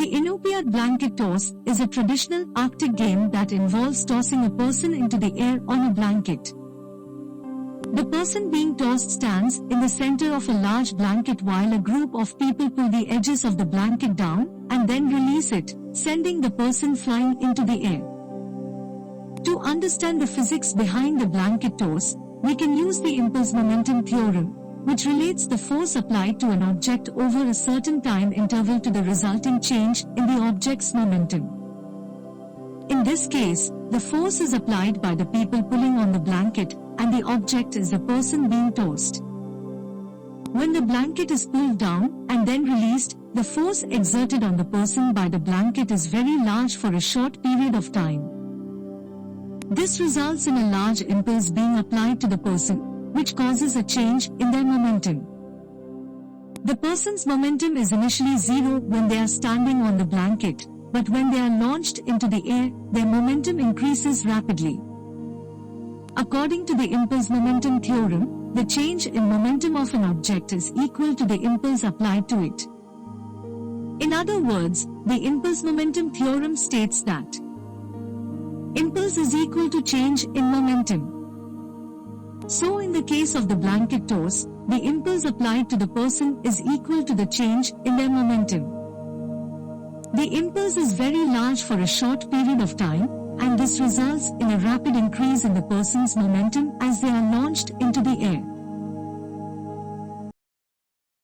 The Inupiat blanket toss is a traditional Arctic game that involves tossing a person into the air on a blanket. The person being tossed stands in the center of a large blanket while a group of people pull the edges of the blanket down and then release it, sending the person flying into the air. To understand the physics behind the blanket toss, we can use the impulse momentum theorem, which relates the force applied to an object over a certain time interval to the resulting change in the object's momentum. In this case, the force is applied by the people pulling on the blanket, and the object is the person being tossed. When the blanket is pulled down and then released, the force exerted on the person by the blanket is very large for a short period of time. This results in a large impulse being applied to the person, which causes a change in their momentum. The person's momentum is initially zero when they are standing on the blanket, but when they are launched into the air, their momentum increases rapidly. According to the impulse momentum theorem, the change in momentum of an object is equal to the impulse applied to it. In other words, the impulse momentum theorem states that impulse is equal to change in momentum. So in the case of the blanket toss, the impulse applied to the person is equal to the change in their momentum. The impulse is very large for a short period of time, and this results in a rapid increase in the person's momentum as they are launched into the air.